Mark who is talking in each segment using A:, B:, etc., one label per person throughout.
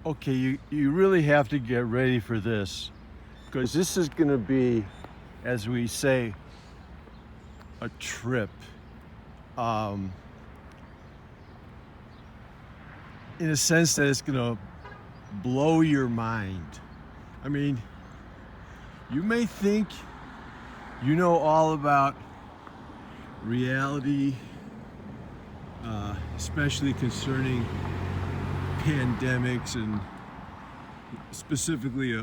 A: Okay, you really have to get ready for this because this is going to be, as we say, a trip. Um, in a sense that it's going to blow your mind. I mean, you may think you know all about reality, especially concerning pandemics and specifically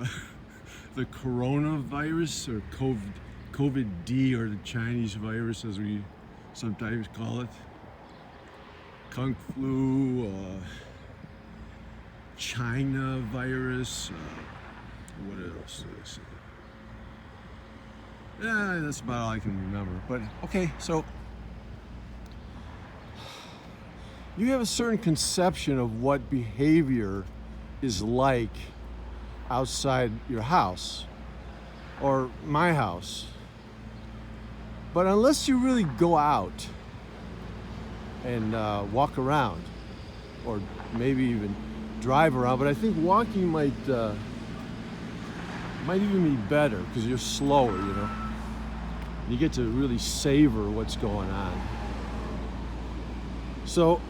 A: the coronavirus or COVID-D or the Chinese virus as we sometimes call it, Kung flu, China virus, what else is it? Yeah, that's about all I can remember. But okay, so you have a certain conception of what behavior is like outside your house or my house. But unless you really go out and walk around or maybe even drive around, but I think walking might even be better because you're slower, you know. You get to really savor what's going on. So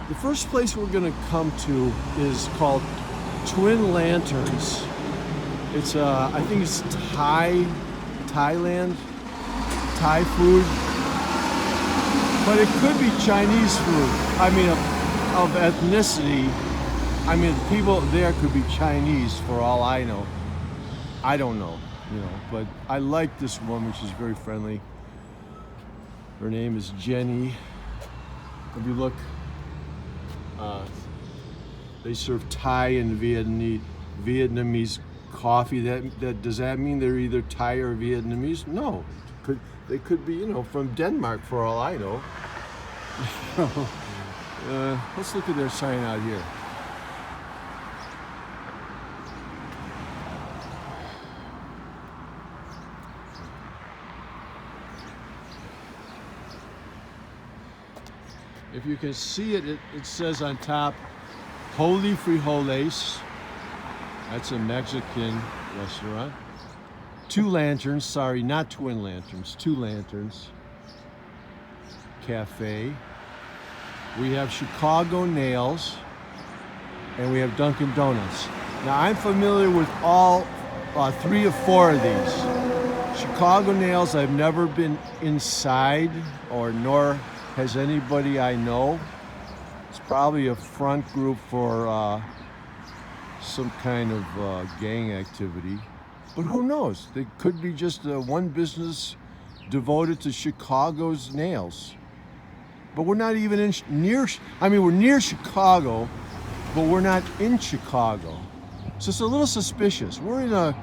A: the first place we're going to come to is called Twin Lanterns. It's I think it's Thailand, Thai food, but it could be Chinese food. I mean, of ethnicity. I mean, people there could be Chinese for all I know. I don't know, you know, but I like this woman. She's very friendly. Her name is Jenny. If you look, they serve Thai and Vietnamese coffee. That does that mean they're either Thai or Vietnamese? No, they could be, you know, from Denmark for all I know. Let's look at their sign out here. If you can see it, it says on top, Holy Frijoles. That's a Mexican restaurant. Two Lanterns, sorry, not Twin Lanterns, Two Lanterns Cafe. We have Chicago Nails, and we have Dunkin' Donuts. Now, I'm familiar with all 3 or 4 of these. Chicago Nails, I've never been inside, or nor has anybody I know. It's probably a front group for some kind of gang activity. But who knows? They could be just one business devoted to Chicago's nails. But we're not even near, I mean, we're near Chicago, but we're not in Chicago. So it's a little suspicious. We're in a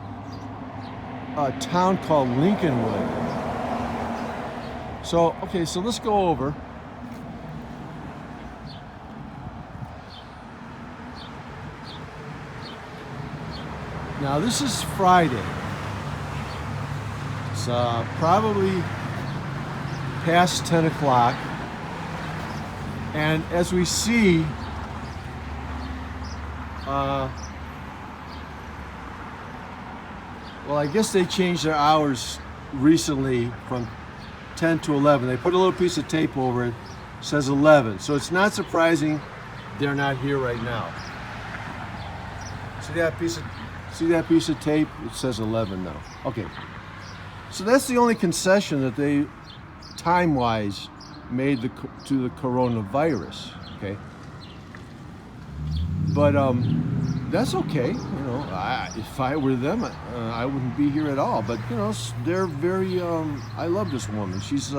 A: town called Lincolnwood. So, okay, so let's go over. Now, this is Friday. It's probably past 10 o'clock. And as we see, well, I guess they changed their hours recently from 10 to 11. They put a little piece of tape over it, says 11. So it's not surprising they're not here right now. See that piece of tape? It says 11 now. Okay. So that's the only concession that they, time-wise, made to the coronavirus. Okay. But that's okay. You know, if I were them, I wouldn't be here at all. But you know, they're very. I love this woman. She's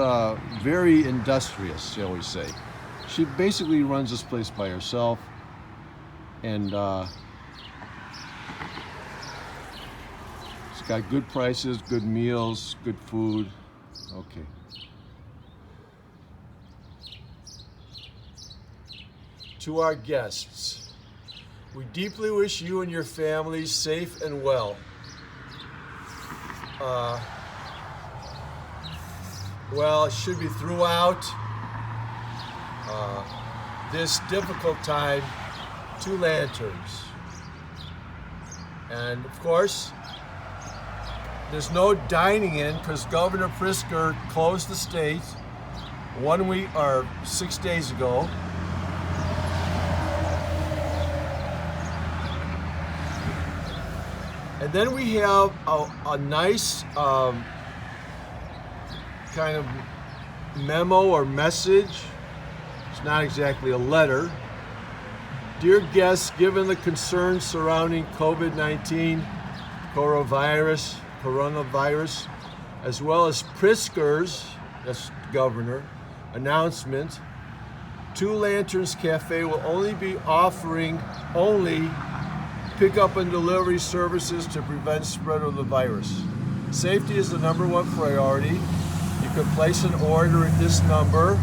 A: very industrious, shall we say. She basically runs this place by herself, and it's got good prices, good meals, good food. Okay. To our guests, we deeply wish you and your families safe and well. Well, it should be throughout this difficult time 2 lanterns. And of course, there's no dining in because Governor Pritzker closed the state 1 week or 6 days ago. And then we have a nice kind of memo or message. It's not exactly a letter. Dear guests, given the concerns surrounding COVID-19, coronavirus, as well as Pritzker's, that's governor, announcement, 2 Lanterns Cafe will only be offering pickup and delivery services to prevent spread of the virus. Safety is the #1 priority. You can place an order at this number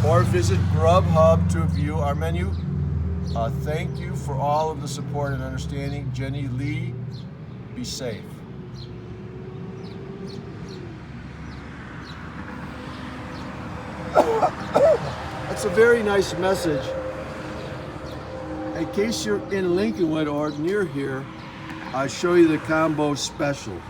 A: or visit Grubhub to view our menu. Thank you for all of the support and understanding. Jenny Lee, be safe. That's a very nice message. In case you're in Lincolnwood or near here, I'll show you the combo special.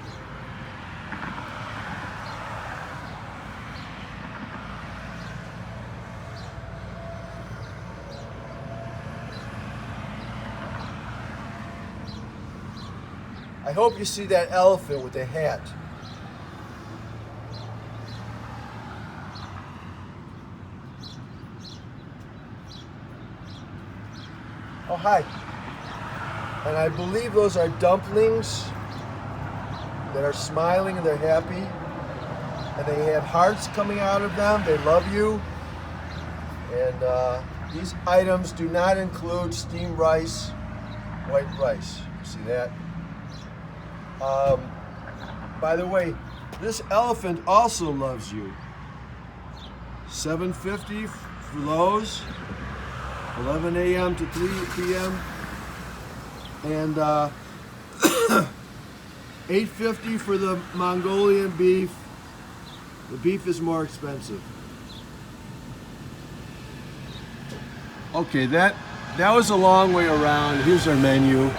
A: I hope you see that elephant with the hat. Oh, hi. And I believe those are dumplings that are smiling and they're happy. And they have hearts coming out of them. They love you. And these items do not include steamed rice, white rice. See that? By the way, this elephant also loves you. $7.50 for those. 11 a.m. to 3 p.m. and $8.50 for the Mongolian beef. The beef is more expensive. Okay, that was a long way around. Here's our menu.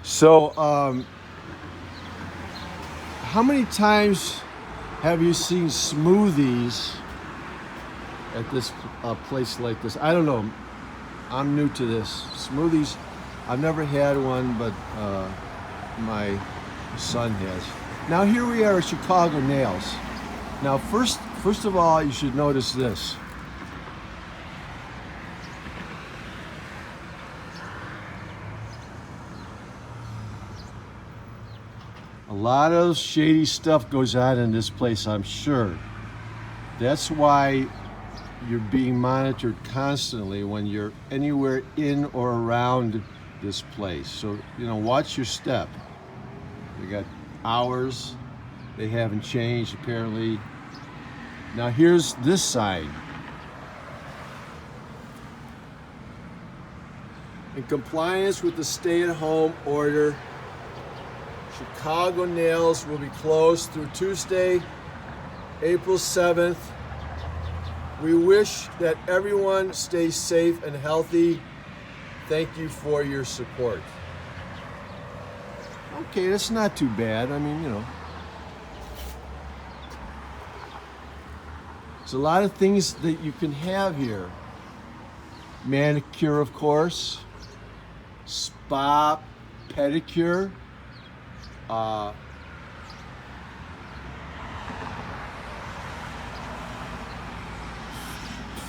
A: So, how many times have you seen smoothies at this place like this? I don't know. I'm new to this. Smoothies, I've never had one, but my son has. Now here we are at Chicago Nails. Now first of all, you should notice this. A lot of shady stuff goes on in this place, I'm sure. That's why you're being monitored constantly when you're anywhere in or around this place. So, watch your step. They got hours. They haven't changed, apparently. Now here's this sign. In compliance with the stay-at-home order, Chicago Nails will be closed through Tuesday, April 7th. We wish that everyone stays safe and healthy. Thank you for your support. Okay, that's not too bad. I mean, there's a lot of things that you can have here. Manicure, of course. Spa, pedicure.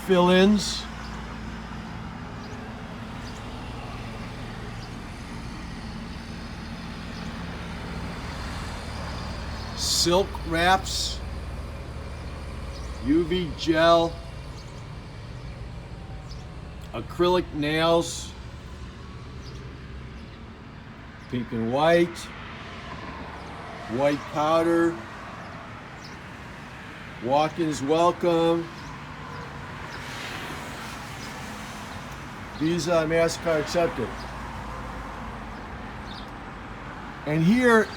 A: Fill-ins. silk wraps, UV gel, acrylic nails, pink and white, white powder, walk-ins welcome, Visa and MasterCard accepted. And here,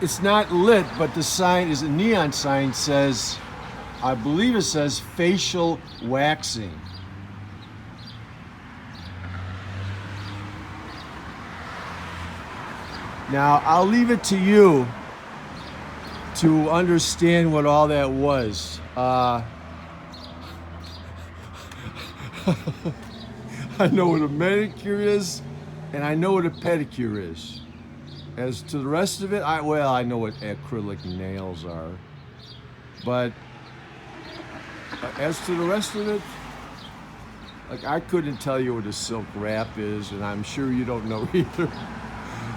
A: it's not lit, but the sign is a neon sign, says, I believe it says facial waxing. Now, I'll leave it to you to understand what all that was. I know what a manicure is, and I know what a pedicure is. As to the rest of it, I know what acrylic nails are. But as to the rest of it, like, I couldn't tell you what a silk wrap is, and I'm sure you don't know either.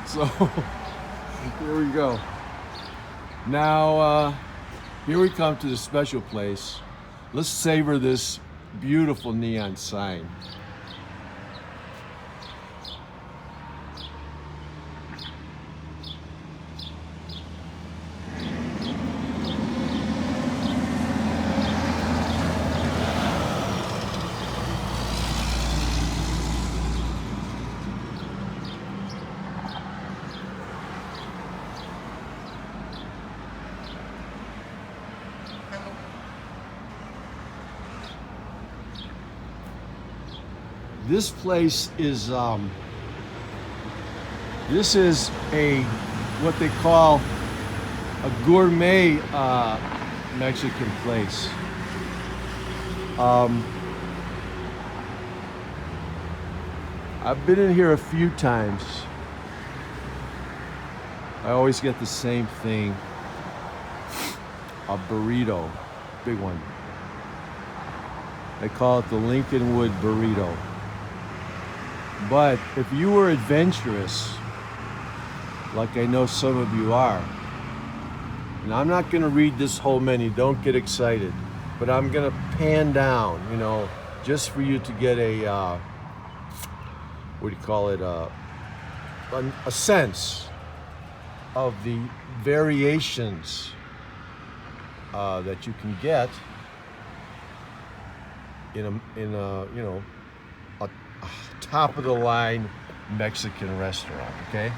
A: So, here we go. Now, here we come to the special place. Let's savor this beautiful neon sign. This place is, this is what they call a gourmet Mexican place. I've been in here a few times. I always get the same thing, a burrito, big one. They call it the Lincolnwood burrito. But if you were adventurous, like I know some of you are, and I'm not going to read this whole menu, don't get excited, but I'm going to pan down, just for you to get a, a sense of the variations that you can get in a top of the line Mexican restaurant, okay?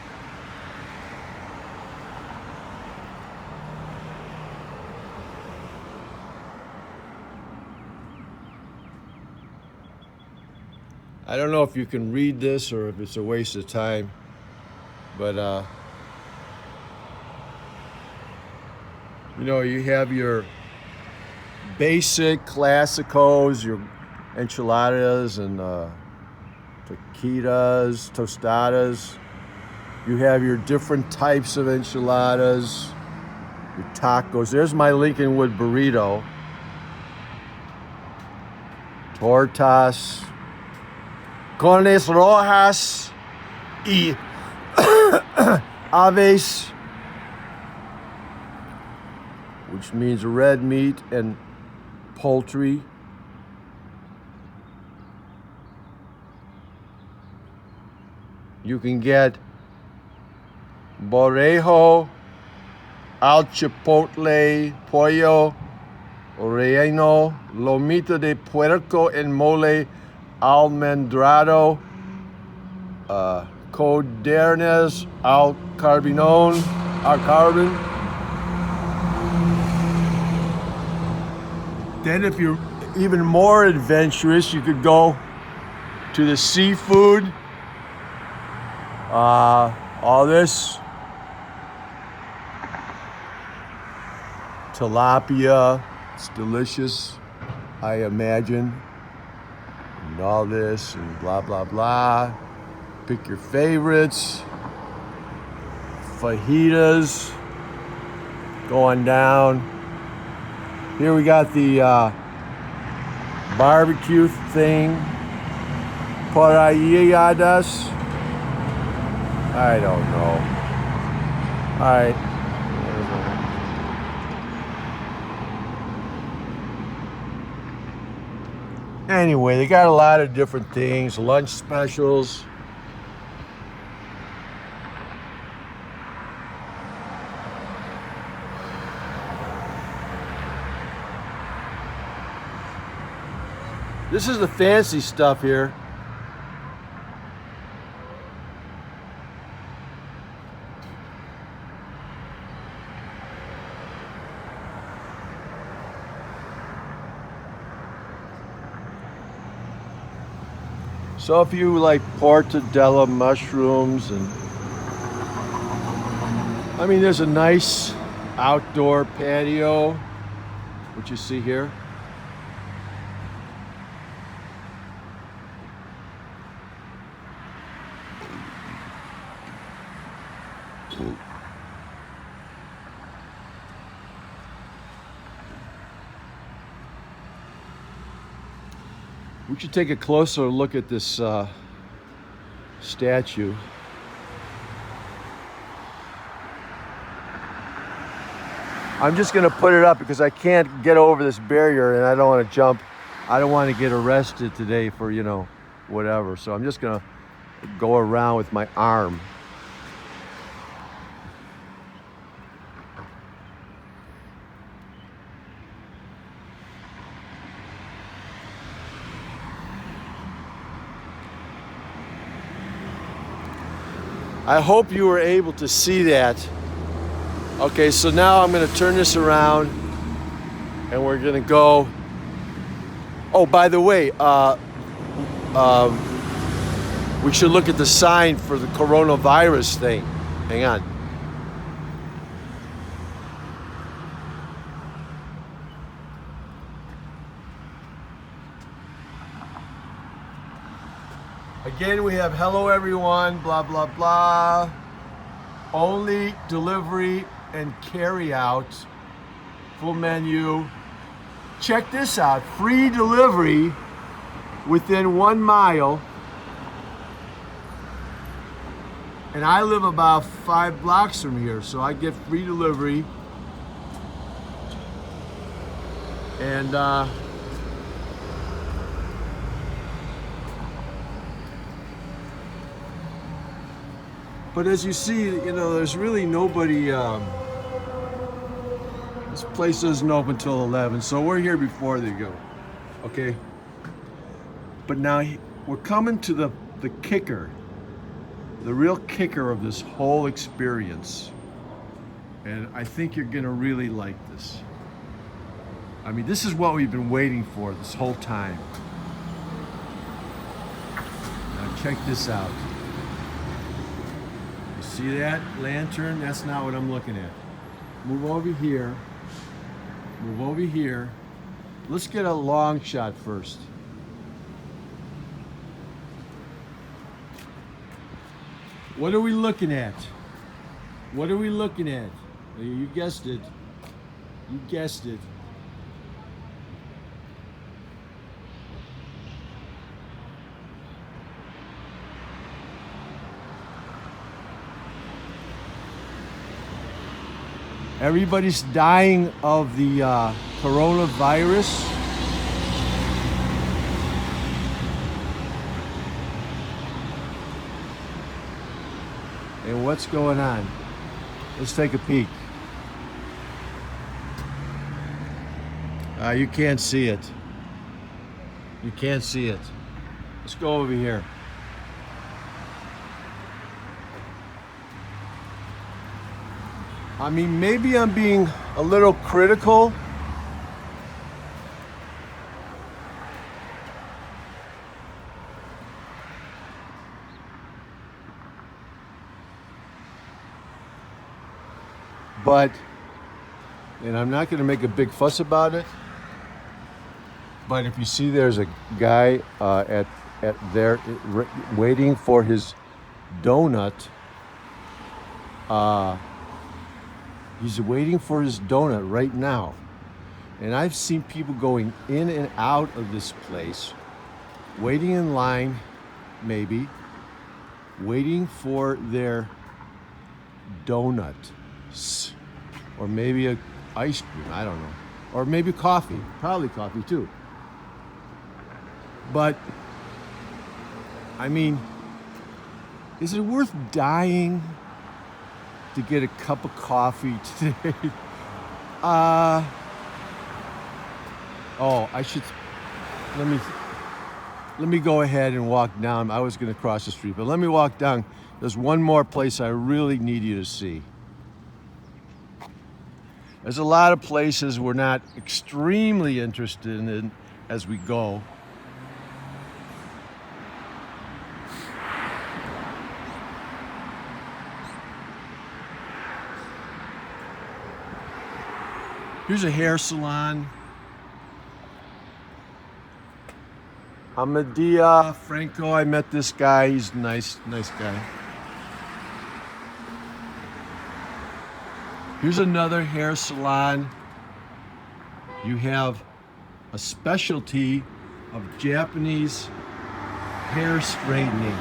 A: I don't know if you can read this or if it's a waste of time, but you have your basic classicos, your enchiladas and taquitas, tostadas. You have your different types of enchiladas, your tacos. There's my Lincolnwood burrito. Tortas, carnes rojas y aves, which means red meat and poultry. You can get borrejo, al chipotle, pollo, relleno, lomito de puerco en mole almendrado, codernes al carbon. Then if you're even more adventurous, you could go to the seafood. All this tilapia, it's delicious, I imagine, and all this and blah blah blah. Pick your favorites. Fajitas going down. Here we got the barbecue thing, parrilladas. I don't know. All right. Anyway, they got a lot of different things, lunch specials. This is the fancy stuff here. So if you like portadella mushrooms, and I mean, there's a nice outdoor patio, which you see here. We should take a closer look at this statue. I'm just gonna put it up because I can't get over this barrier and I don't want to jump. I don't want to get arrested today for, you know, whatever. So I'm just gonna go around with my arm. I hope you were able to see that. Okay, so now I'm gonna turn this around and we're gonna go. Oh, by the way, we should look at the sign for the coronavirus thing. Hang on. Again, we have hello everyone, blah, blah, blah. Only delivery and carry out, full menu. Check this out, free delivery within 1 mile. And I live about 5 blocks from here, so I get free delivery. And but as you see, you know, there's really nobody, this place doesn't open till 11, so we're here before they go, okay? But now we're coming to the kicker, the real kicker of this whole experience. And I think you're gonna really like this. I mean, this is what we've been waiting for this whole time. Now check this out. See that lantern? That's not what I'm looking at. Move over here. Move over here. Let's get a long shot first. What are we looking at? What are we looking at? You guessed it. You guessed it. Everybody's dying of the coronavirus. And what's going on? Let's take a peek. You can't see it. You can't see it. Let's go over here. I mean, maybe I'm being a little critical. But, and I'm not going to make a big fuss about it, but if you see there's a guy at there waiting for his donut, he's waiting for his donut right now. And I've seen people going in and out of this place, waiting in line, maybe, waiting for their donut. Or maybe a ice cream, I don't know. Or maybe coffee, probably coffee too. But, I mean, is it worth dying to get a cup of coffee today? Oh, let me go ahead and walk down. I was going to cross the street, but let me walk down. There's one more place I really need you to see. There's a lot of places we're not extremely interested in as we go. Here's a hair salon. Amadia Franco, I met this guy. He's a nice guy. Here's another hair salon. You have a specialty of Japanese hair straightening.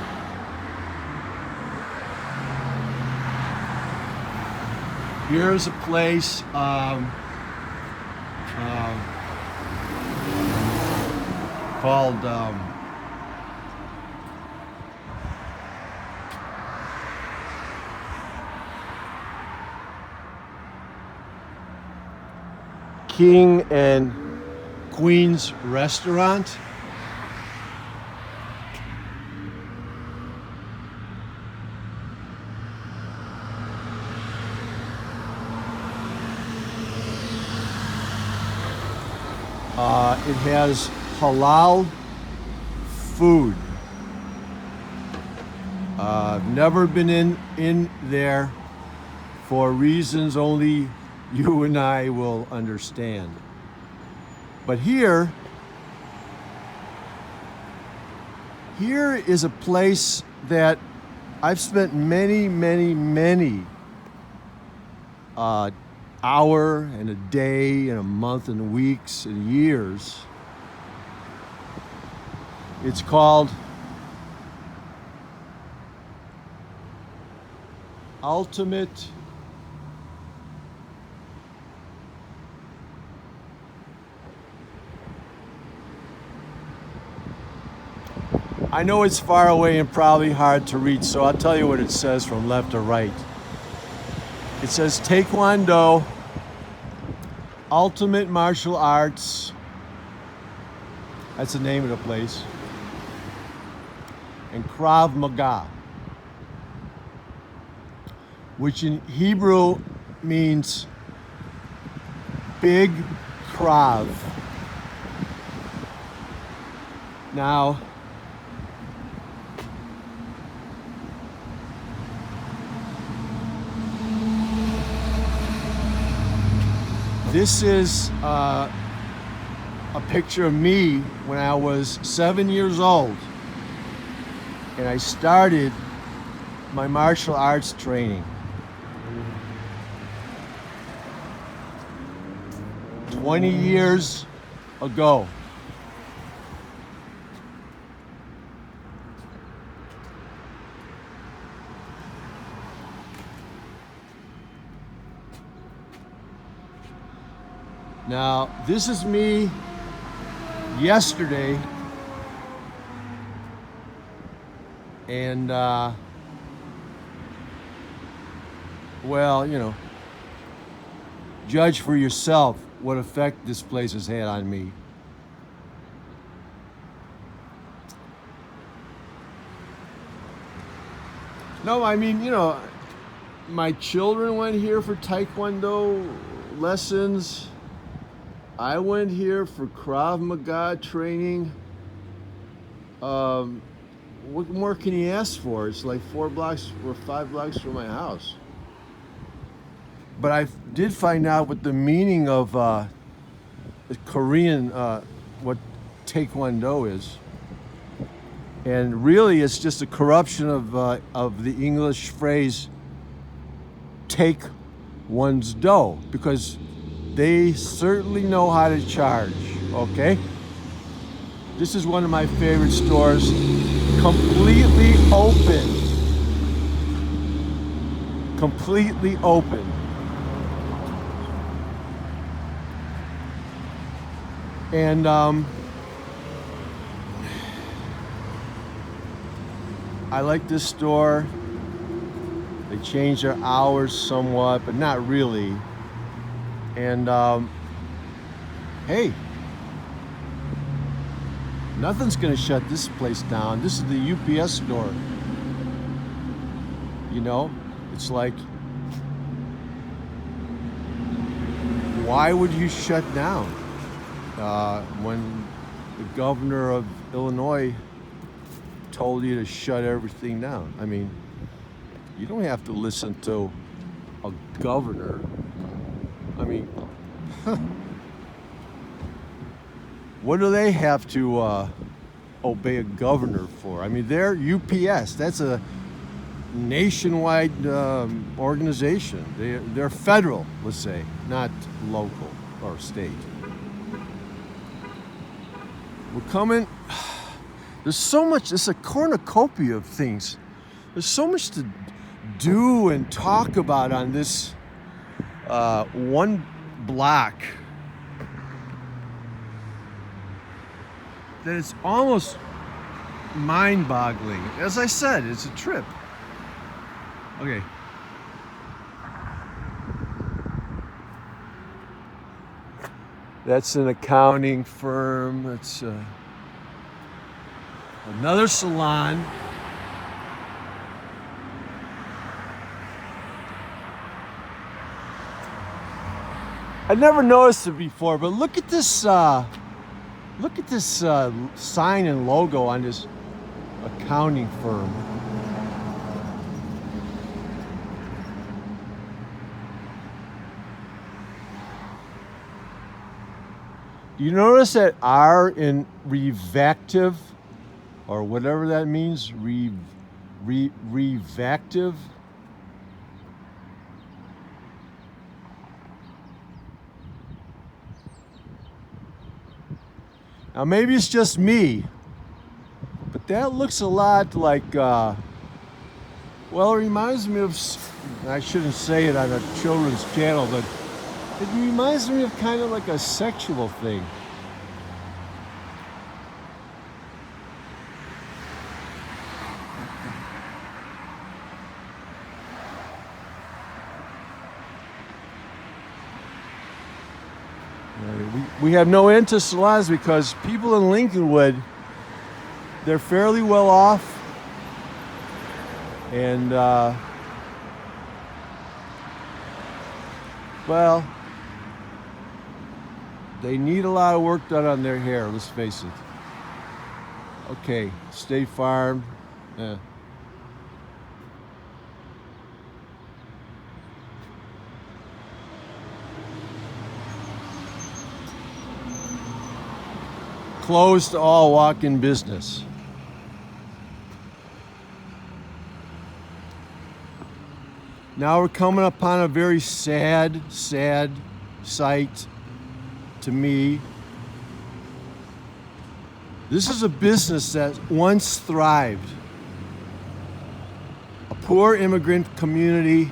A: Here's a place called King and Queen's Restaurant. It has halal food. I've never been in there for reasons only you and I will understand. But here is a place that I've spent many hour and a day and a month and weeks and years. It's called Ultimate I know it's far away and probably hard to read, so I'll tell you what it says from left to right. It says Taekwondo, Ultimate Martial Arts. That's the name of the place. And Krav Maga, which in Hebrew means big Krav. Now, this is a picture of me when I was 7 years old, and I started my martial arts training. 20 years ago. Now, this is me yesterday, and well, you know, judge for yourself what effect this place has had on me. No, I mean, you know, my children went here for Taekwondo lessons. I went here for Krav Maga training. What more can you ask for? It's like 4 blocks or 5 blocks from my house. But I did find out what the meaning of Korean, what Taekwondo is. And really, it's just a corruption of the English phrase, take one's dough, because they certainly know how to charge, okay? This is one of my favorite stores, completely open. Completely open. And I like this store. They changed their hours somewhat, but not really. And hey, nothing's gonna shut this place down. This is the UPS store. You know, it's like, why would you shut down when the governor of Illinois told you to shut everything down? I mean, you don't have to listen to a governor. I mean, what do they have to obey a governor for? I mean, they're UPS. That's a nationwide organization. They're federal, let's say, not local or state. We're coming. There's so much. It's a cornucopia of things. There's so much to do and talk about on this one block that it's almost mind-boggling. As I said, it's a trip. Okay. That's an accounting firm. That's another salon. I never noticed it before, but look at this sign and logo on this accounting firm. Do you notice that R in revactive, or whatever that means, revactive? Now maybe it's just me, but that looks a lot like, well, it reminds me of, I shouldn't say it on a children's channel, but it reminds me of kind of like a sexual thing. We have no end to salons because people in Lincolnwood, they're fairly well off, and well, they need a lot of work done on their hair, let's face it. Okay, State Farm. Closed to all walk-in business. Now we're coming upon a very sad sight to me. This is a business that once thrived. A poor immigrant community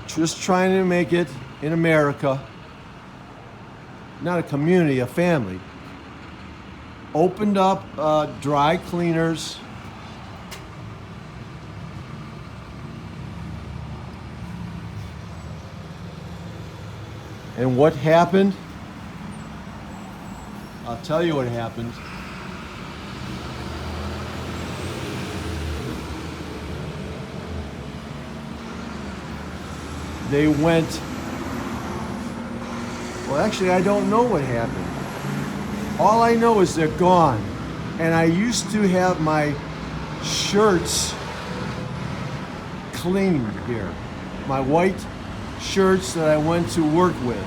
A: just trying to make it in America. Not a community, a family. Opened up dry cleaners. And what happened? I'll tell you what happened. They went, well, actually, I don't know what happened. All I know is they're gone. And I used to have my shirts cleaned here. My white shirts that I went to work with.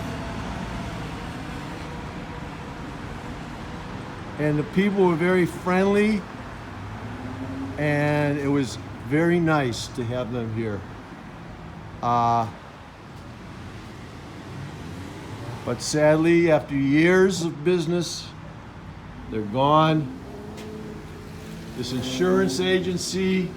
A: And the people were very friendly, and it was very nice to have them here. But sadly, after years of business, they're gone. This insurance agency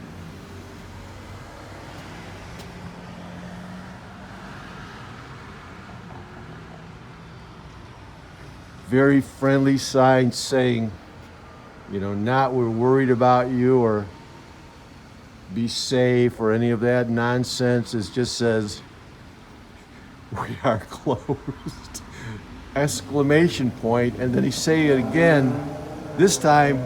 A: very friendly sign saying, Not we're worried about you or be safe or any of that nonsense. It just says we are closed. Exclamation point. And then he say it again, this time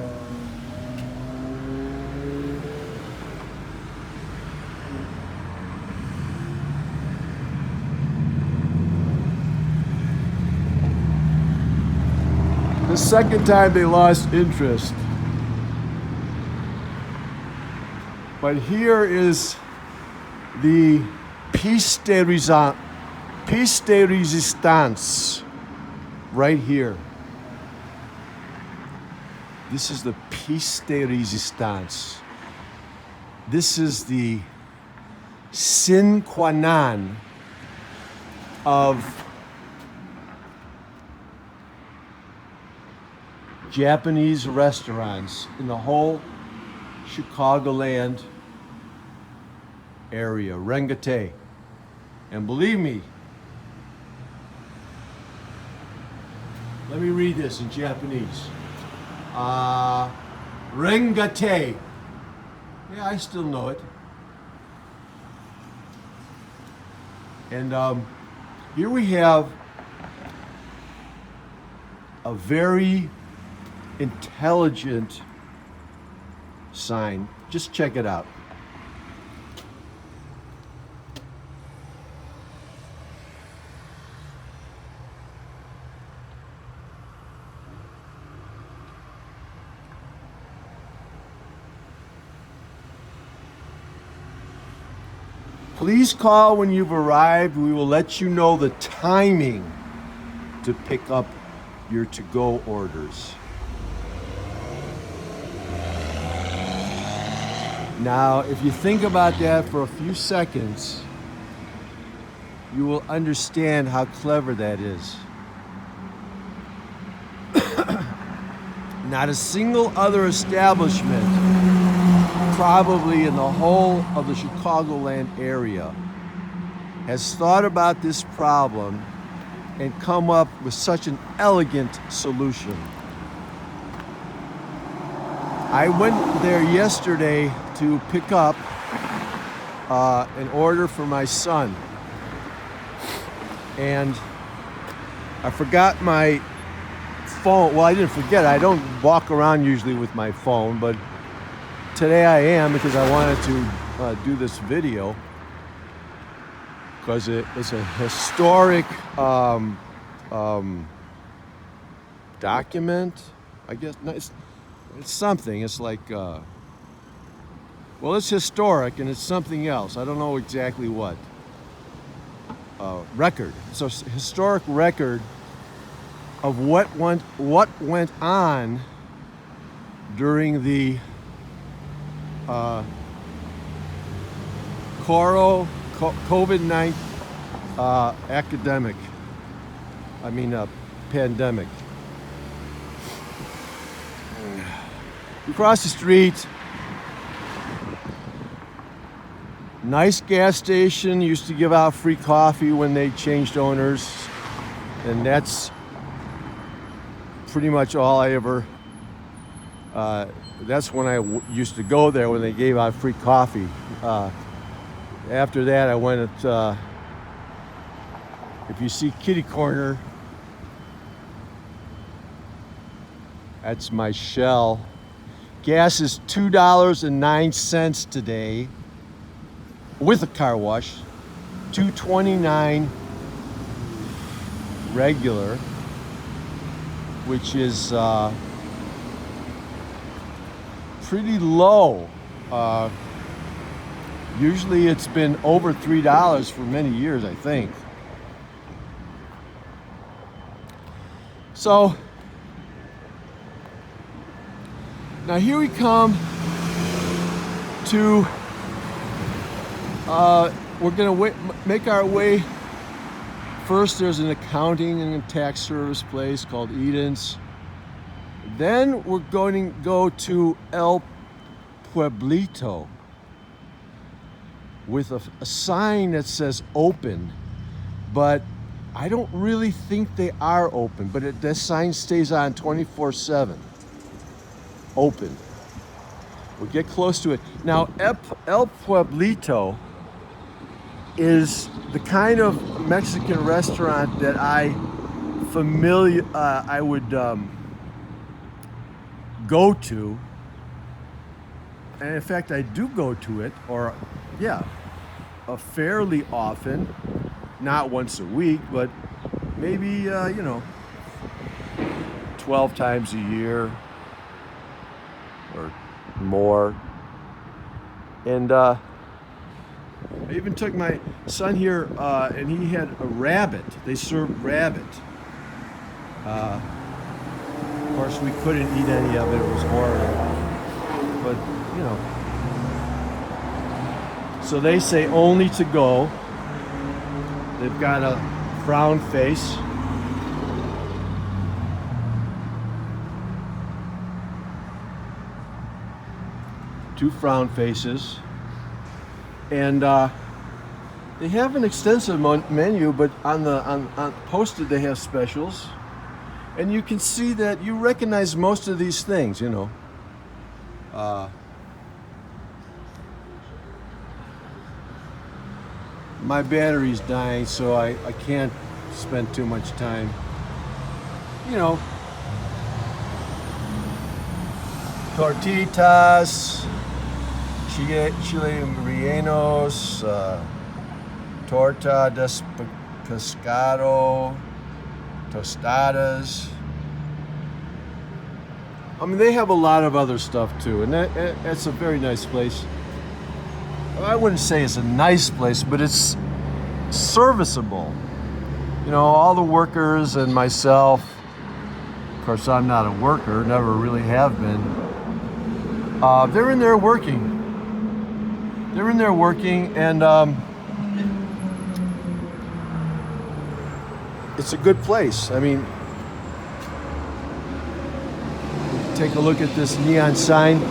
A: the second time they lost interest. But here is the piece de resistance right here. This is the piece de resistance. This is the sine qua non of Japanese restaurants in the whole Chicagoland area, Rengate. And believe me, let me read this in Japanese. Rengate. Yeah, I still know it. And here we have a very intelligent sign. Just check it out. Please call when you've arrived. We will let you know the timing to pick up your to-go orders. Now, if you think about that for a few seconds, you will understand how clever that is. Not a single other establishment, probably in the whole of the Chicagoland area, has thought about this problem and come up with such an elegant solution. I went there yesterday to pick up an order for my son. And I forgot my phone. Well, I didn't forget. I don't walk around usually with my phone, but today I am because I wanted to do this video because it's a historic document, I guess. No, it's something. It's like, well, it's historic and it's something else. I don't know exactly what. Record. It's a historic record of what went on during the COVID-19 pandemic. Across the street, nice gas station, used to give out free coffee when they changed owners, and that's pretty much all I ever, that's when I used to go there, when they gave out free coffee. After that, I went at, if you see kitty corner, that's my Shell. Gas is $2.09 today with a car wash, $2.29 regular, which is pretty low. Usually it's been over $3 for many years, I think. So now here we come to, we're gonna make our way. First, there's an accounting and tax service place called Eden's. Then we're going to go to El Pueblito with a sign that says open, but I don't really think they are open, but this sign stays on 24/7. open. We'll get close to it. Now, El Pueblito is the kind of Mexican restaurant that I would go to. And in fact, I do go to it, or fairly often, not once a week, but maybe 12 times a year or more. And I even took my son here, and he had a rabbit. They served rabbit. Of course, we couldn't eat any of it. It was horrible. But, so they say only to go. They've got a frown face. Two frown faces. And they have an extensive menu, but on posted they have specials. And you can see that you recognize most of these things, My battery's dying, so I can't spend too much time. Tortitas, chile rellenos, torta de pescado, tostadas. I mean, they have a lot of other stuff too, and that's a very nice place. I wouldn't say it's a nice place, but it's serviceable. All the workers and myself, of course I'm not a worker, never really have been, they're in there working. And it's a good place. I mean, take a look at this neon sign.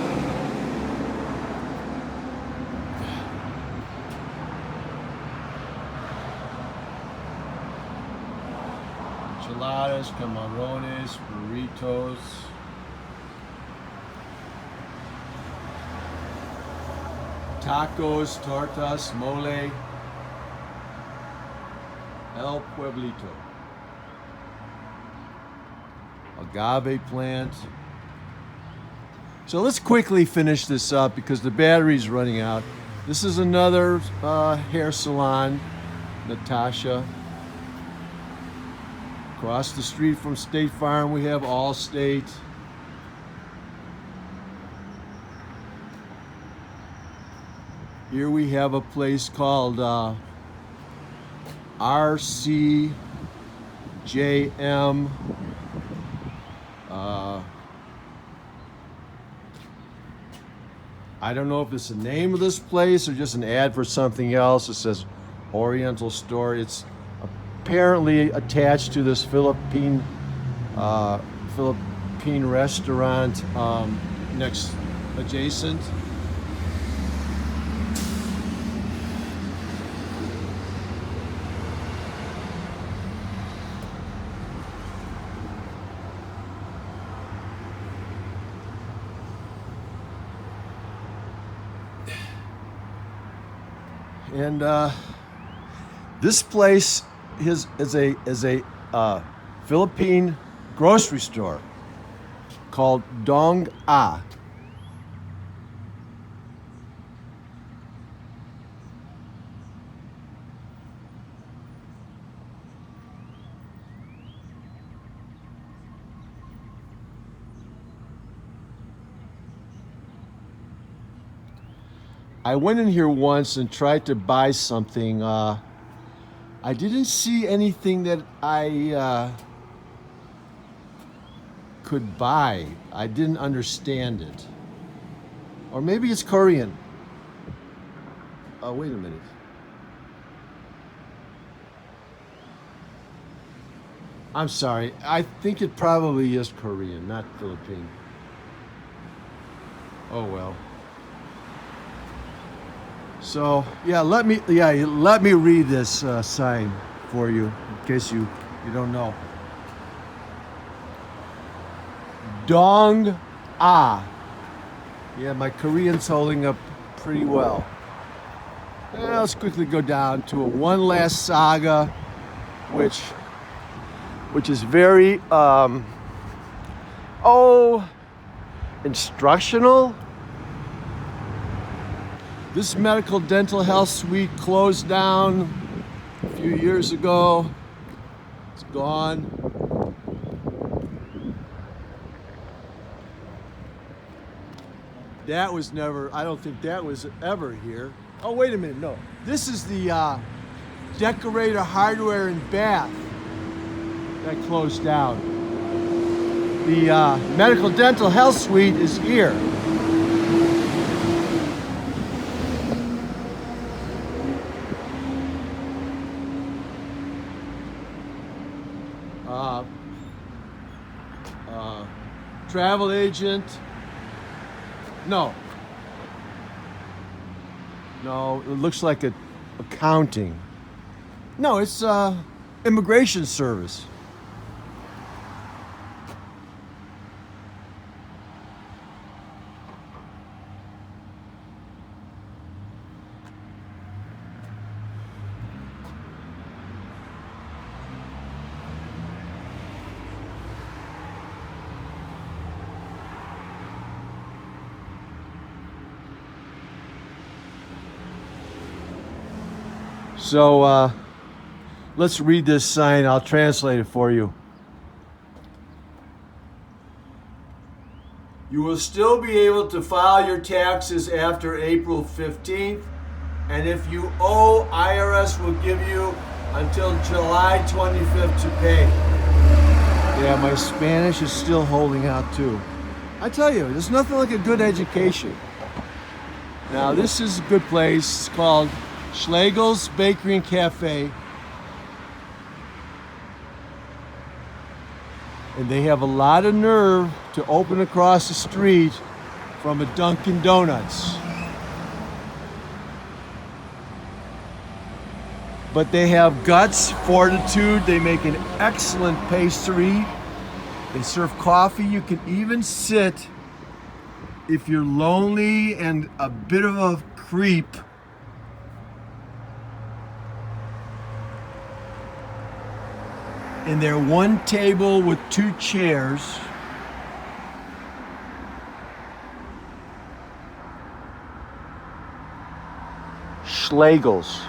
A: Enchiladas, camarones, burritos. Tacos, tortas, mole. El Pueblito. Agave plant. So let's quickly finish this up because the battery's running out. This is another hair salon, Natasha. Across the street from State Farm, we have Allstate. Here we have a place called RCJM. I don't know if it's the name of this place or just an ad for something else. It says Oriental Store. It's apparently attached to this Philippine restaurant next adjacent. And this place is a Philippine grocery store called Dong A. I went in here once and tried to buy something. I didn't see anything that I could buy. I didn't understand it. Or maybe it's Korean. Oh, wait a minute. I'm sorry. I think it probably is Korean, not Philippine. Oh well. So let me read this sign for you in case you don't know. Dong A Yeah, my Korean's holding up pretty well. Now let's quickly go down to one last saga, which is very instructional. This medical dental health suite closed down a few years ago. It's gone. That was never, I don't think that was ever here. Oh, wait a minute, no. This is the Decorator Hardware and Bath that closed down. The Medical Dental Health Suite is here. Travel agent. No, it looks like accounting. No, it's immigration service. So let's read this sign. I'll translate it for you. You will still be able to file your taxes after April 15th, and if you owe, IRS will give you until July 25th to pay. Yeah, my Spanish is still holding out too. I tell you, there's nothing like a good education. Now, this is a good place. It's called Schlegel's Bakery and Cafe. And they have a lot of nerve to open across the street from a Dunkin' Donuts. But they have guts, fortitude. They make an excellent pastry. They serve coffee. You can even sit if you're lonely and a bit of a creep. In their one table with two chairs. Schlegel's.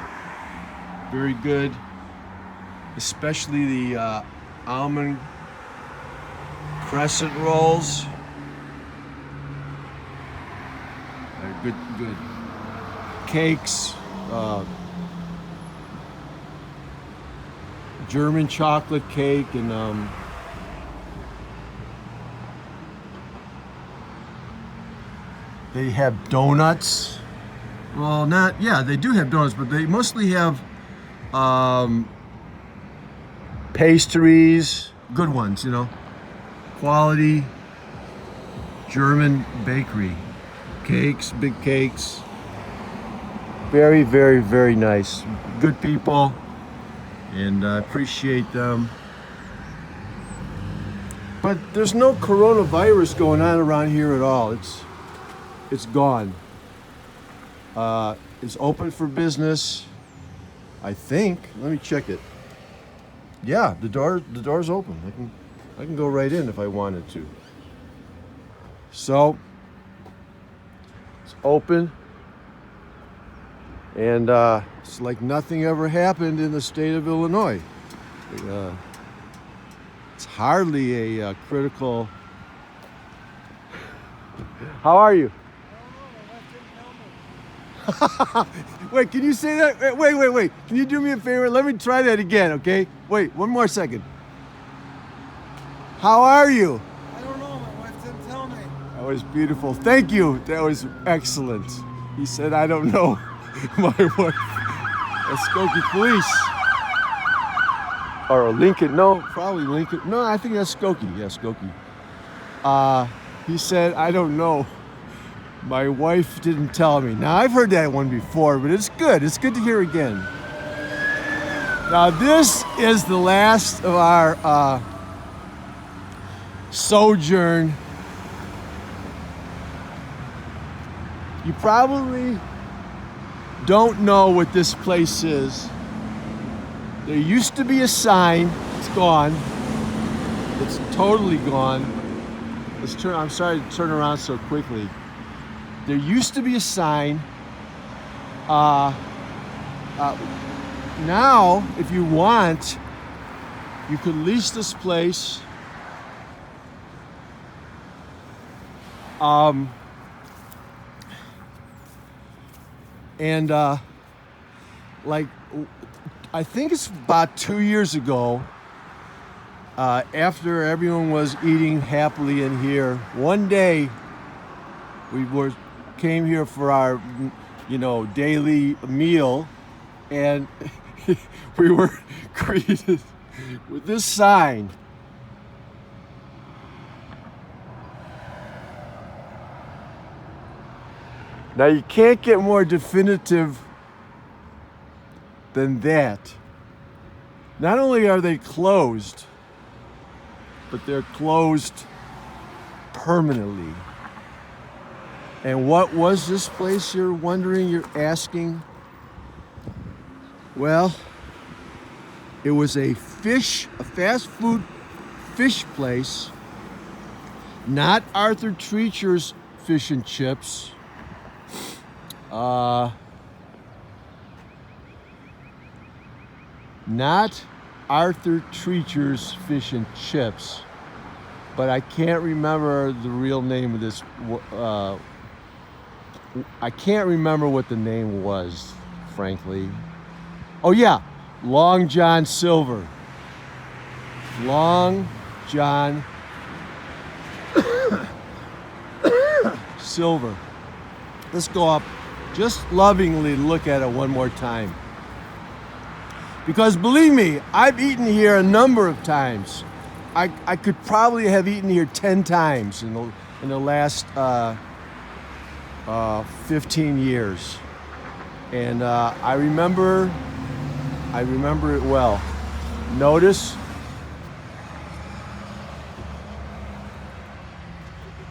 A: Very good. Especially the almond crescent rolls. They're good. Cakes. German chocolate cake and they have donuts. Well, they do have donuts, but they mostly have pastries, good ones, quality German bakery. Cakes, big cakes. Very, very, very nice. Good people. And I appreciate them. But there's no coronavirus going on around here at all. It's gone. It's open for business, I think. Let me check it. Yeah, the door's open. I can go right in if I wanted to. So it's open. And it's like nothing ever happened in the state of Illinois. It's hardly a critical. How are you? Wait, can you say that? Wait. Can you do me a favor? Let me try that again, okay? Wait, one more second. How are you?
B: I don't know. My wife didn't tell me.
A: That was beautiful. Thank you. That was excellent. He said, I don't know. My wife. Skokie police. Or Lincoln. No, probably Lincoln. No, I think that's Skokie. Yeah, Skokie. He said, I don't know. My wife didn't tell me. Now, I've heard that one before, but it's good. It's good to hear again. Now, this is the last of our sojourn You probably don't know what this place is. There used to be a sign. It's gone. It's totally gone. I'm sorry to turn around so quickly. There used to be a sign. Now, if you want, you could lease this place. Like, I think it's about 2 years ago, after everyone was eating happily in here, one day we came here for our, daily meal, and we were greeted with this sign. Now, you can't get more definitive than that. Not only are they closed, but they're closed permanently. And what was this place, you're wondering, you're asking? Well, it was a fast food fish place, not Arthur Treacher's Fish and Chips. Not Arthur Treacher's Fish and Chips, but I can't remember the real name of this. I can't remember what the name was, frankly. Oh yeah, Long John Silver. Long John Silver. Let's go up, just lovingly look at it one more time. Because believe me, I've eaten here a number of times. I could probably have eaten here 10 times in the last 15 years. And I remember it well. Notice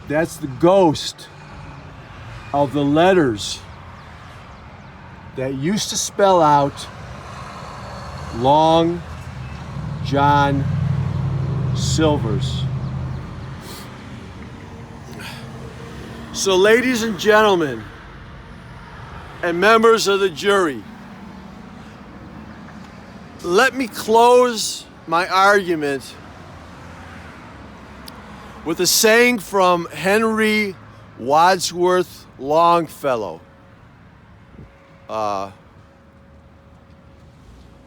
A: that's the ghost of the letters that used to spell out Long John Silver's. So, ladies and gentlemen, and members of the jury, let me close my argument with a saying from Henry Wadsworth Longfellow,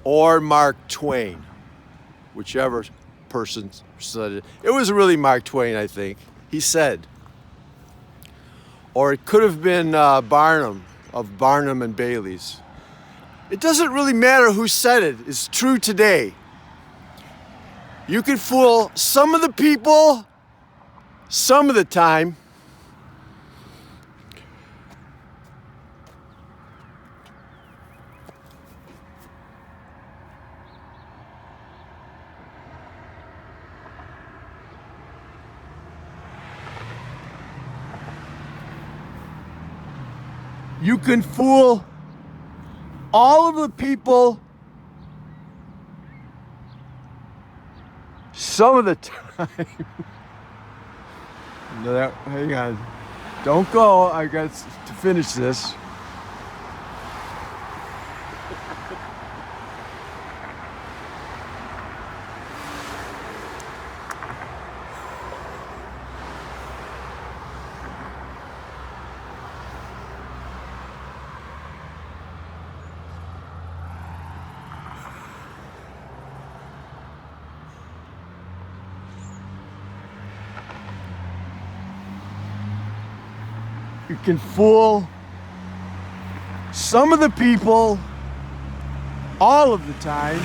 A: or Mark Twain, whichever person said it. It was really Mark Twain, I think. He said, or it could have been Barnum of Barnum and Bailey's. It doesn't really matter who said it. It's true today. You can fool some of the people some of the time. You can fool all of the people some of the time. No, hang on. Don't go. I got to finish this. You can fool some of the people all of the time.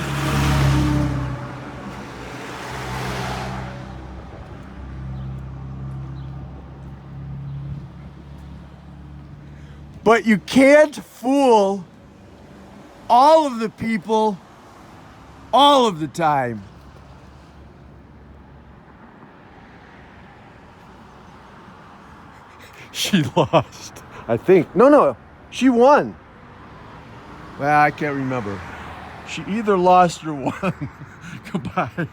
A: But you can't fool all of the people all of the time. She lost. I think. No, she won. Well, I can't remember. She either lost or won. Goodbye.